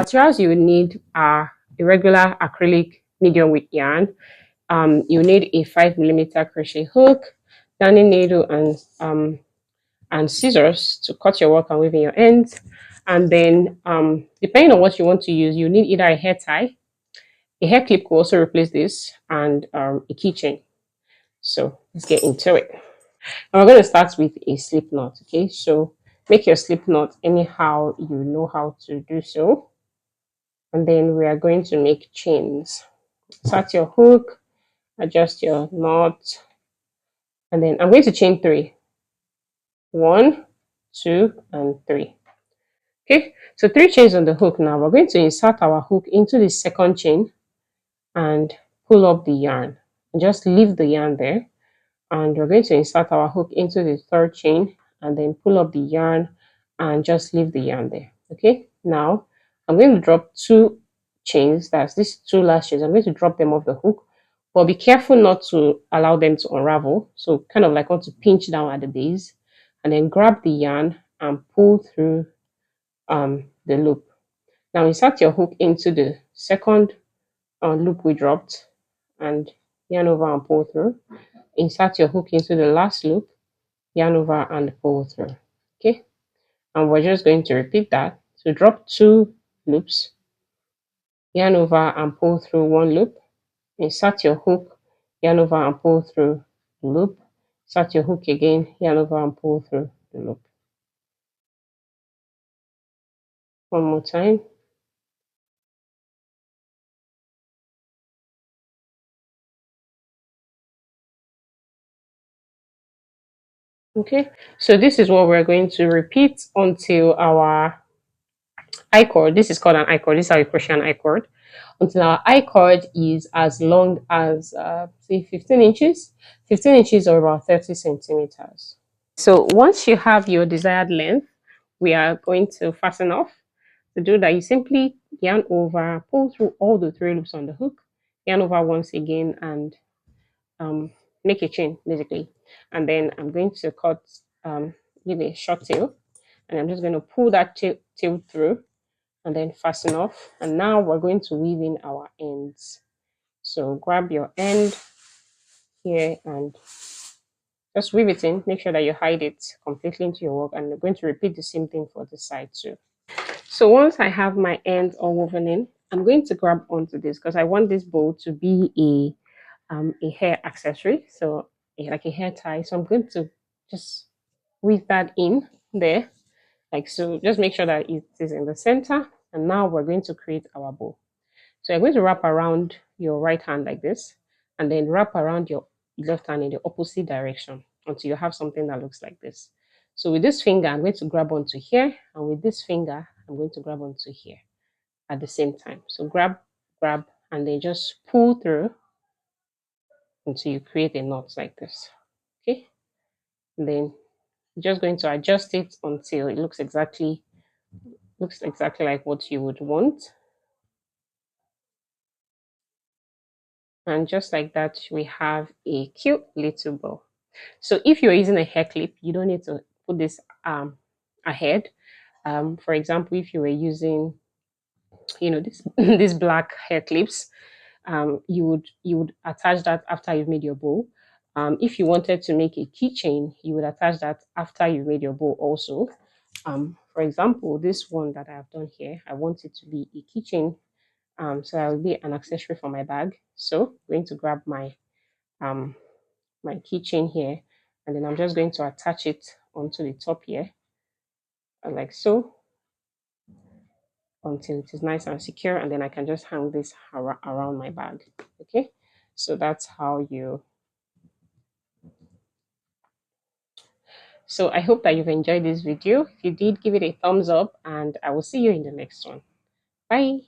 materials you need are a regular acrylic medium width yarn. You need a 5mm crochet hook, darning needle, and scissors to cut your work and weave in your ends. And then depending on what you want to use, you need either a hair tie, a hair clip could also replace this, and a keychain. So let's get into it. And we're going to start with a slip knot. Okay, so make your slip knot anyhow you know how to do so. And then we are going to make chains. Start your hook, adjust your knot, and then I'm going to chain 3. 1, 2, and 3. Okay, so 3 chains on the hook. Now we're going to insert our hook into the second chain and pull up the yarn. And just leave the yarn there. And we're going to insert our hook into the third chain and then pull up the yarn and just leave the yarn there. Okay, now I'm going to drop 2 chains. That's these 2 last chains. I'm going to drop them off the hook, but be careful not to allow them to unravel. So kind of like want to pinch down at the base and then grab the yarn and pull through the loop. Now insert your hook into the second loop we dropped and yarn over and pull through. Insert your hook into the last loop, yarn over and pull through. Okay, and we're just going to repeat that. So drop 2 loops, yarn over and pull through 1 loop, insert your hook, yarn over and pull through the loop, insert your hook again, yarn over and pull through the loop. One more time. Okay, so this is what we're going to repeat until our I-cord. This is called an I-cord. This is how you crochet an I-cord. Until our I-cord is as long as say 15 inches. 15 inches or about 30 centimeters. So once you have your desired length, we are going to fasten off. To do that, you simply yarn over, pull through all the 3 loops on the hook, yarn over once again, and make a chain basically. And then I'm going to cut, give a short tail, and I'm just going to pull that tail through and then fasten off. And now we're going to weave in our ends. So grab your end here and just weave it in. Make sure that you hide it completely into your work, and I'm going to repeat the same thing for the side too. So once I have my ends all woven in, I'm going to grab onto this because I want this bow to be a hair accessory, so like a hair tie. So I'm going to just weave that in there, like so. Just make sure that it is in the center. And now we're going to create our bow. So you're going to wrap around your right hand like this, and then wrap around your left hand in the opposite direction until you have something that looks like this. So with this finger, I'm going to grab onto here, and with this finger, I'm going to grab onto here at the same time. So grab, and then just pull through until you create a knot like this. Okay, and then you're just going to adjust it until it looks exactly like what you would want. And just like that, we have a cute little bow. So if you're using a hair clip, you don't need to put this ahead. For example, if you were using, this these black hair clips, you would attach that after you've made your bow. If you wanted to make a keychain, you would attach that after you made your bow also. For example, this one that I have done here, I want it to be a keychain. So that will be an accessory for my bag. So I'm going to grab my my keychain here, and then I'm just going to attach it onto the top here, like so, until it is nice and secure, and then I can just hang this around my bag. Okay, so that's how you. So I hope that you've enjoyed this video. If you did, give it a thumbs up, and I will see you in the next one. Bye.